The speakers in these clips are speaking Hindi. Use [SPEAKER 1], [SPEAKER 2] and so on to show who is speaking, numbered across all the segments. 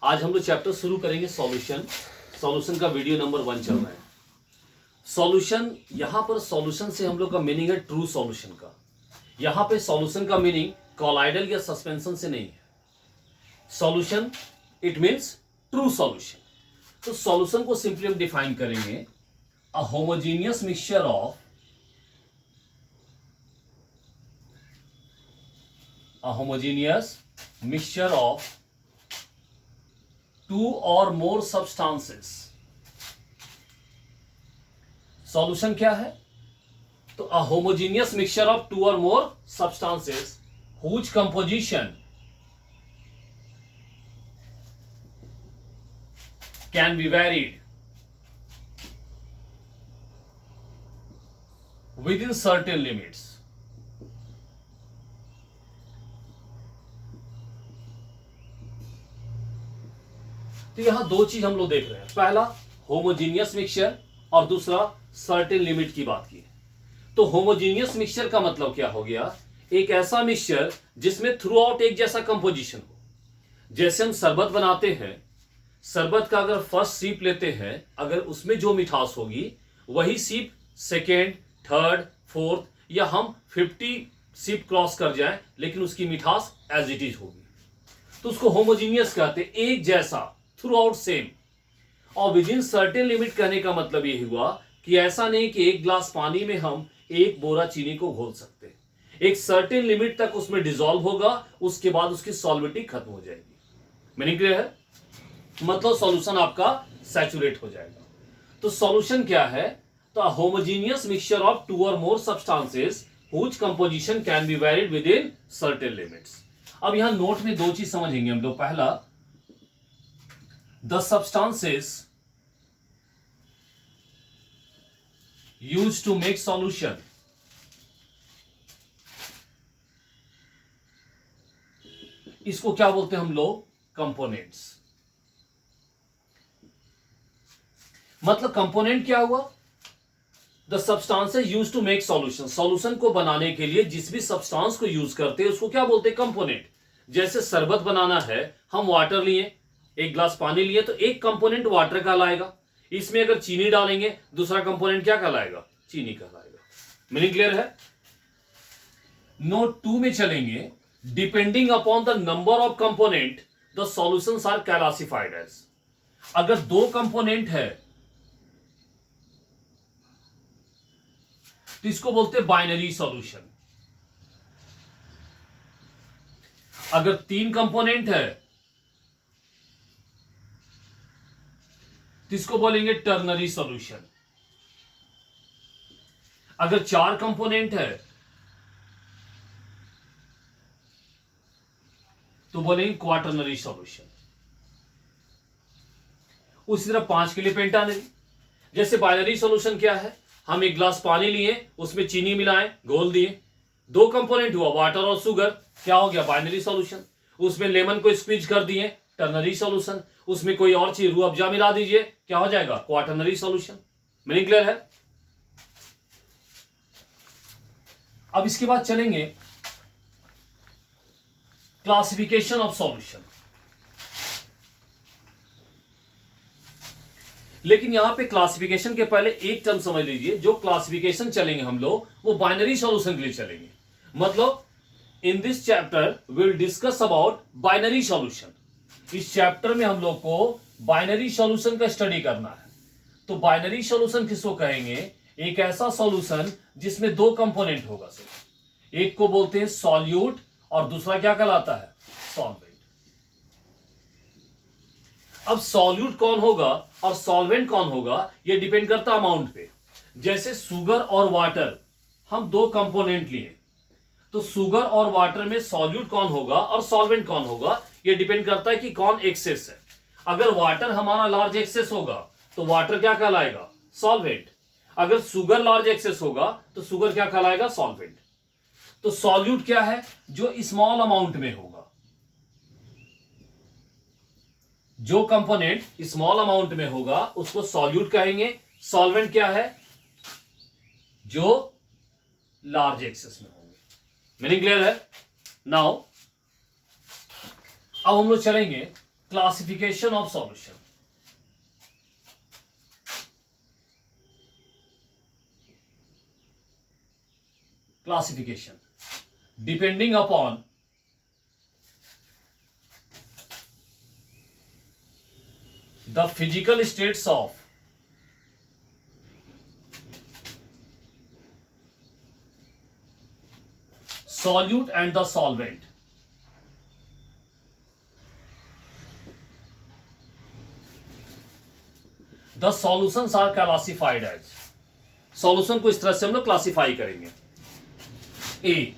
[SPEAKER 1] आज हम लोग चैप्टर शुरू करेंगे सॉल्यूशन। सॉल्यूशन का वीडियो नंबर 1 चल रहा है। सॉल्यूशन, यहां पर सॉल्यूशन से हम लोग का मीनिंग है ट्रू सॉल्यूशन का। यहां पे सॉल्यूशन का मीनिंग कॉलाइडल या सस्पेंशन से नहीं है। Solution it means true solution. तो सॉल्यूशन को सिंपली हम डिफाइन करेंगे a homogeneous mixture of two or more substances। Solution क्या है? तो a homogeneous mixture of two or more substances whose composition can be varied within certain limits। तो यहां दो चीज हम लोग देख रहे हैं, पहला होमोजेनियस मिक्सचर और दूसरा सर्टेन लिमिट की बात की। तो होमोजेनियस मिक्सचर का मतलब क्या हो गया? एक ऐसा मिक्सचर जिसमें थ्रू आउट एक जैसा कंपोजिशन हो। जैसे हम शरबत बनाते हैं, शरबत का अगर फर्स्ट सीप लेते हैं, अगर उसमें जो मिठास होगी वही सीप सेकेंड, थर्ड, फोर्थ या हम 50 सीप क्रॉस कर जाएं लेकिन उसकी मिठास एज इट इज होगी। तो उसको होमोजीनियस कहते हैं, एक जैसा, थ्रू आउट सेम। और विद इन सर्टेन लिमिट कहने का मतलब ये हुआ कि ऐसा नहीं कि एक ग्लास पानी में हम एक बोरा चीनी को घोल सकते हैं। एक सर्टेन लिमिट तक उसमें डिसॉल्व होगा, उसके बाद उसकी सॉल्विटी खत्म हो जाएगी। मीनिंग क्लियर है? मतलब सॉल्यूशन आपका सैचुरेट हो जाएगा। तो सॉल्यूशन क्या है? तो a homogeneous mixture of two or more substances which composition can be varied within certain limits. अब यहां नोट में दो चीज समझेंगे हम लोग। पहला, the substances used to make solution इसको क्या बोलते हैं हम लोग? कंपोनेंट्स। मतलब कंपोनेंट क्या हुआ? The substances used to make solution. Solution को बनाने के लिए जिस भी सब्सटेंस को यूज करते हैं उसको क्या बोलते हैं? कंपोनेंट। जैसे शरबत बनाना है, हम वाटर लिए, एक ग्लास पानी लिए, तो एक कंपोनेंट वाटर कहलाएगा। इसमें अगर चीनी डालेंगे, दूसरा कंपोनेंट क्या कहलाएगा? चीनी कहलाएगा। मीनिंग क्लियर है? नोट 2 में चलेंगे। Depending upon the number of component the solutions are classified as. अगर दो कंपोनेंट है तो इसको बोलते हैं बाइनरी सॉल्यूशन। अगर 3 कंपोनेंट है तो इसको बोलेंगे टर्नरी सॉल्यूशन। अगर 4 कंपोनेंट है तो बोलेंगे क्वाटरनरी सॉल्यूशन। उसी तरह 5 के लिए पेंटानरी। जैसे बाइनरी सॉल्यूशन क्या है? हम एक ग्लास पानी लिए, उसमें चीनी मिलाएं, घोल दिए, 2 कंपोनेंट हुआ, वाटर और शुगर, क्या हो गया? Binary solution. उसमें लेमन को स्क्वीज कर दिए, टर्नरी सॉल्यूशन। उसमें कोई और चीज, रूह अफ़ज़ा मिला दीजिए, क्या हो जाएगा? Quaternary solution. मीनिंग क्लियर है? अब इसके बाद चलेंगे क्लासिफिकेशन ऑफ सॉल्यूशन। लेकिन यहां पे क्लासिफिकेशन के पहले एक टर्म समझ लीजिए। जो क्लासिफिकेशन चलेंगे हम लोग वो बाइनरी सॉल्यूशन के लिए चलेंगे। मतलब in this chapter will discuss about binary solution. इस चैप्टर में हम लोग को बाइनरी सॉल्यूशन का स्टडी करना है। तो बाइनरी सॉल्यूशन किसको कहेंगे? एक ऐसा सॉल्यूशन जिसमें 2 कंपोनेंट होगा सिर्फ। एक को बोलते हैं सॉल्यूट और दूसरा क्या कहलाता है? सॉल्वेंट। अब सॉल्यूट कौन होगा और सॉल्वेंट कौन होगा ये डिपेंड करता है अमाउंट पे। जैसे शुगर और वाटर, हम 2 कंपोनेंट लिए, तो शुगर और वाटर में सॉल्यूट कौन होगा और सॉल्वेंट कौन होगा ये डिपेंड करता है कि कौन एक्सेस है। अगर वाटर हमारा लार्ज एक्सेस होगा तो वाटर क्या कहलाएगा? सॉल्वेंट। अगर शुगर लार्ज एक्सेस होगा तो शुगर क्या कहलाएगा? सॉल्वेंट। तो सॉल्यूट क्या है? जो स्मॉल अमाउंट में होगा। जो कंपोनेंट स्मॉल अमाउंट में होगा उसको सॉल्यूट कहेंगे। सॉल्वेंट क्या है? जो लार्ज एक्सेस में होंगे। मीनिंग क्लियर है? नाउ अब हम लोग चलेंगे classification of solution, classification depending upon the physical states of solute and the solvent. The solutions are classified as, solution को इस तरह से हम लोग क्लासिफाई करेंगे। ए,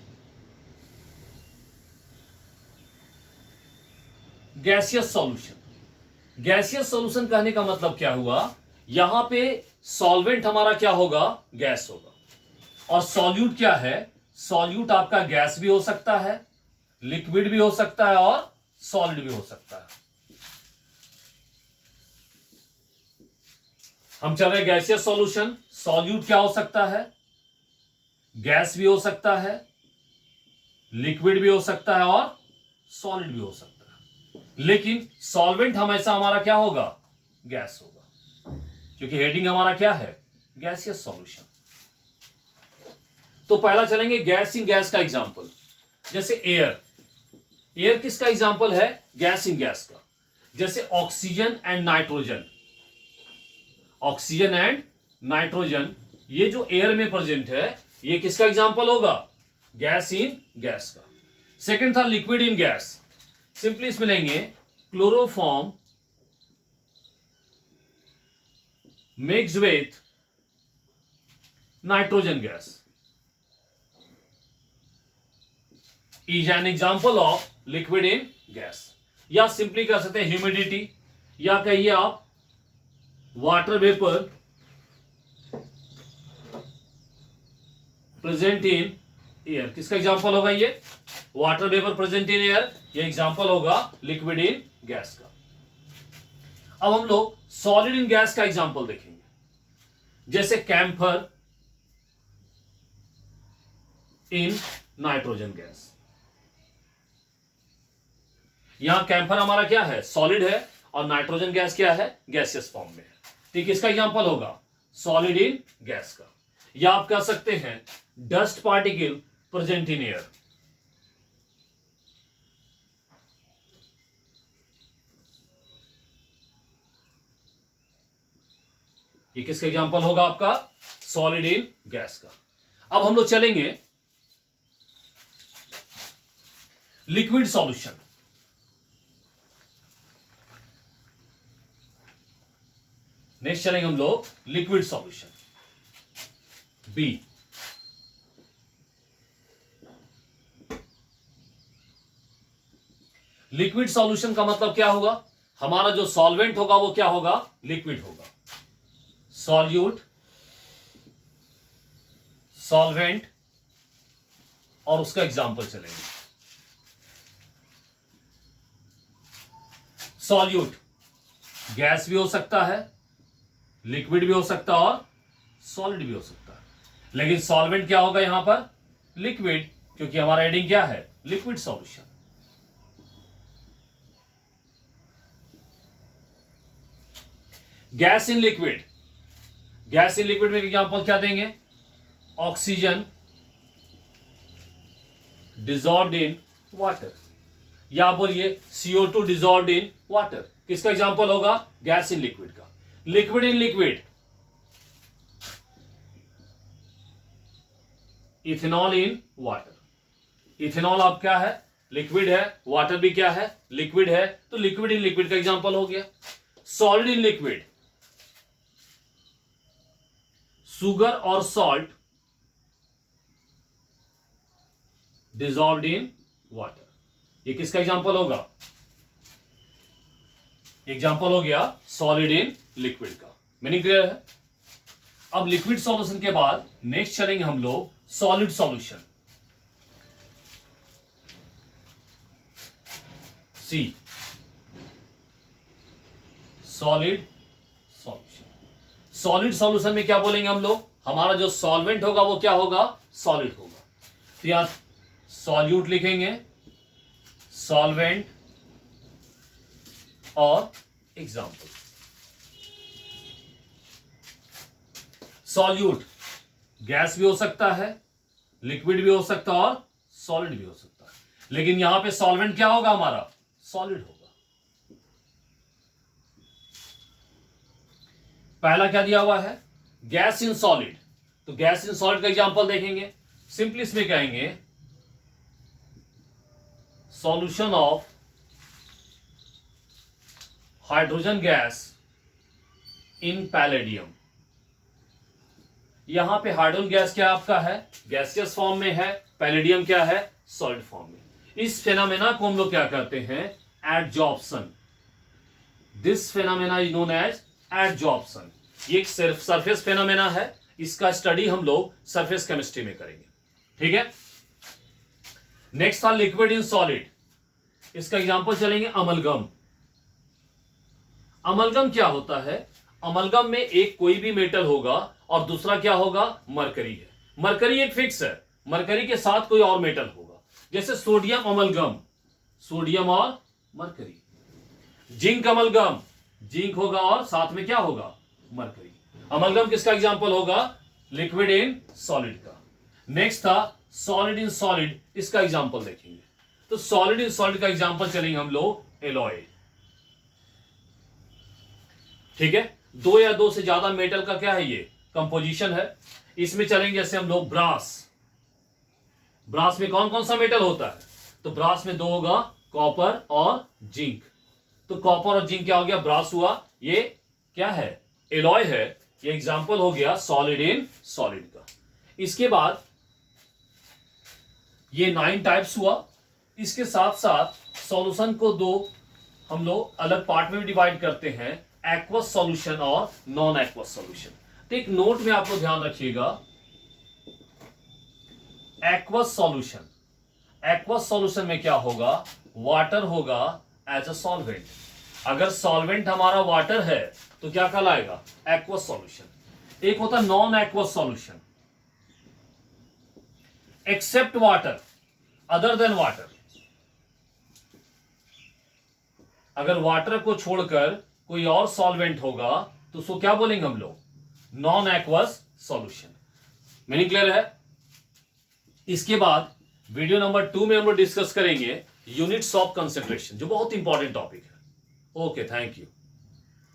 [SPEAKER 1] गैसियस सॉल्यूशन। गैसियस सॉल्यूशन कहने का मतलब क्या हुआ, यहां पे सॉल्वेंट हमारा क्या होगा, गैस होगा। और सॉल्यूट क्या है, सॉल्यूट आपका गैस भी हो सकता है, लिक्विड भी हो सकता है और सॉलिड भी हो सकता है। हम चल रहे गैसियस सॉल्यूशन, सॉल्यूट क्या हो सकता है, गैस भी हो सकता है, लिक्विड भी हो सकता है और सॉलिड भी हो सकता है। लेकिन सॉल्वेंट हमेशा हमारा क्या होगा, गैस होगा, क्योंकि हेडिंग हमारा क्या है, गैसियस सॉल्यूशन। तो पहला चलेंगे गैस इन गैस का एग्जांपल, जैसे एयर। एयर किसका एग्जांपल है, गैस इन गैस का। जैसे oxygen and nitrogen, oxygen and nitrogen, ये जो एयर में प्रेजेंट है, ये किसका एग्जांपल होगा, गैस इन गैस का। सेकंड था लिक्विड इन गैस, सिंपली इसमें लेंगे chloroform mix with nitrogen gas is an example of liquid in gas. या सिंपली कह सकते हैं ह्यूमिडिटी, या कहिए आप water vapour present in air, किसका एग्जाम्पल होगा ये, water vapour present in air, ये एग्जाम्पल होगा लिक्विड इन गैस का। अब हम लोग सॉलिड इन गैस का एग्जाम्पल देखेंगे, जैसे कैम्फर इन नाइट्रोजन गैस। यहां कैम्फर हमारा क्या है, सॉलिड है, और नाइट्रोजन गैस क्या है, गैसियस फॉर्म में है। ठीक, इसका एग्जांपल होगा सॉलिड इन गैस का। या आप कह सकते हैं dust particle present in air, ये किसका एग्जांपल होगा, आपका सॉलिड इन गैस का। अब हम लोग चलेंगे लिक्विड सॉल्यूशन। नेक्स्ट चलेंगे हम लोग liquid solution, B. Liquid solution का मतलब क्या होगा, हमारा जो सॉल्वेंट होगा वो क्या होगा, लिक्विड होगा। सॉल्यूट, सॉल्वेंट, और उसका एग्जांपल चलेंगे। सॉल्यूट गैस भी हो सकता है, लिक्विड भी हो सकता है और सॉलिड भी हो सकता है। लेकिन सॉल्वेंट क्या होगा यहां पर, लिक्विड, क्योंकि हमारा हेडिंग क्या है, liquid solution. Gas in liquid, gas in liquid में एग्जांपल क्या देंगे, ऑक्सीजन डिजॉल्व्ड इन वाटर, या बोलिए CO2 डिजॉल्व्ड इन वाटर, किसका एग्जांपल होगा, गैस इन लिक्विड का। Liquid in liquid, ethanol in water. Ethanol आप क्या है, लिक्विड है, वाटर भी क्या है, लिक्विड है, तो लिक्विड इन लिक्विड का एग्जांपल हो गया। सॉलिड इन लिक्विड, सुगर और सॉल्ट डिजॉल्व्ड इन वाटर, ये किसका एग्जांपल होगा, एग्जांपल हो गया सॉलिड इन लिक्विड का। मीनिंग क्लियर है। अब लिक्विड सॉल्यूशन के बाद नेक्स्ट चलेंगे हम लोग सॉलिड सॉल्यूशन, सी, सॉलिड सॉल्यूशन। सॉलिड सॉल्यूशन में क्या बोलेंगे हम लोग, हमारा जो सॉल्वेंट होगा वो क्या होगा, सॉलिड होगा। तो यहां सॉल्यूट लिखेंगे, सॉल्वेंट और एग्जाम्पल। सॉल्यूट गैस भी हो सकता है, लिक्विड भी हो सकता है और सॉलिड भी हो सकता है, लेकिन यहां पे सॉल्वेंट क्या होगा हमारा, सॉलिड होगा। पहला क्या दिया हुआ है, गैस इन सॉलिड, तो गैस इन सॉलिड का एग्जांपल देखेंगे। सिंपली इसमें कहेंगे solution of hydrogen gas in palladium. यहां पे हाइड्रोजन गैस क्या आपका है, गैसियस फॉर्म में है, पैलेडियम क्या है, सॉलिड फॉर्म में। इस फेनामेना को हम लोग क्या करते हैं, adsorption. This phenomena is known as adsorption. ये एक सरफेस फेनामेना है, इसका स्टडी हम लोग सरफेस केमिस्ट्री में करेंगे, ठीक है। नेक्स्ट था लिक्विड इन सॉलिड, इसका एग्जांपल चलेंगे अमलगम। अमलगम क्या होता है, अमलगम में एक कोई भी मेटल होगा और दूसरा क्या होगा, मरकरी है। मरकरी एक फिक्स है, मरकरी के साथ कोई और मेटल होगा, जैसे सोडियम अमलगम, सोडियम और मरकरी। जिंक अमलगम, जिंक होगा और साथ में क्या होगा, मरकरी। अमलगम किसका एग्जांपल होगा, लिक्विड इन सॉलिड का। नेक्स्ट था सॉलिड इन सॉलिड, इसका एग्जांपल देखेंगे। तो सॉलिड इन सॉलिड का एग्जांपल चलेंगे हम लोग एलॉय, ठीक है। दो या दो से ज्यादा मेटल का क्या है, ये कंपोजिशन है। इसमें चलेंगे जैसे हम लोग ब्रास। ब्रास में कौन कौन सा मेटल होता है, तो ब्रास में दो होगा, कॉपर और जिंक। तो कॉपर और जिंक क्या हो गया, ब्रास हुआ। ये क्या है, एलॉय है। ये एग्जांपल हो गया सॉलिड इन सॉलिड का। इसके बाद ये 9 टाइप्स हुआ। इसके साथ साथ सॉल्यूशन को दो हम लोग अलग पार्ट में भी डिवाइड करते हैं, एक्वस सॉल्यूशन और नॉन एक्वस सॉल्यूशन। तो एक नोट में आप लोग ध्यान रखिएगा, एक्वस सॉल्यूशन, एक्वस सॉल्यूशन में क्या होगा, वाटर होगा एज अ सॉल्वेंट। अगर सॉल्वेंट हमारा वाटर है तो क्या कहलाएगा, एक्वस सॉल्यूशन। एक होता non aqueous solution, except water, other than water. अगर वाटर को छोड़कर कोई और सॉल्वेंट होगा तो उसको क्या बोलेंगे हम लोग, non aqueous solution. Meaning clear है। इसके बाद वीडियो नंबर 2 में हम लोग डिस्कस करेंगे यूनिट्स ऑफ कंसंट्रेशन, जो बहुत इंपॉर्टेंट टॉपिक है। Okay, thank you.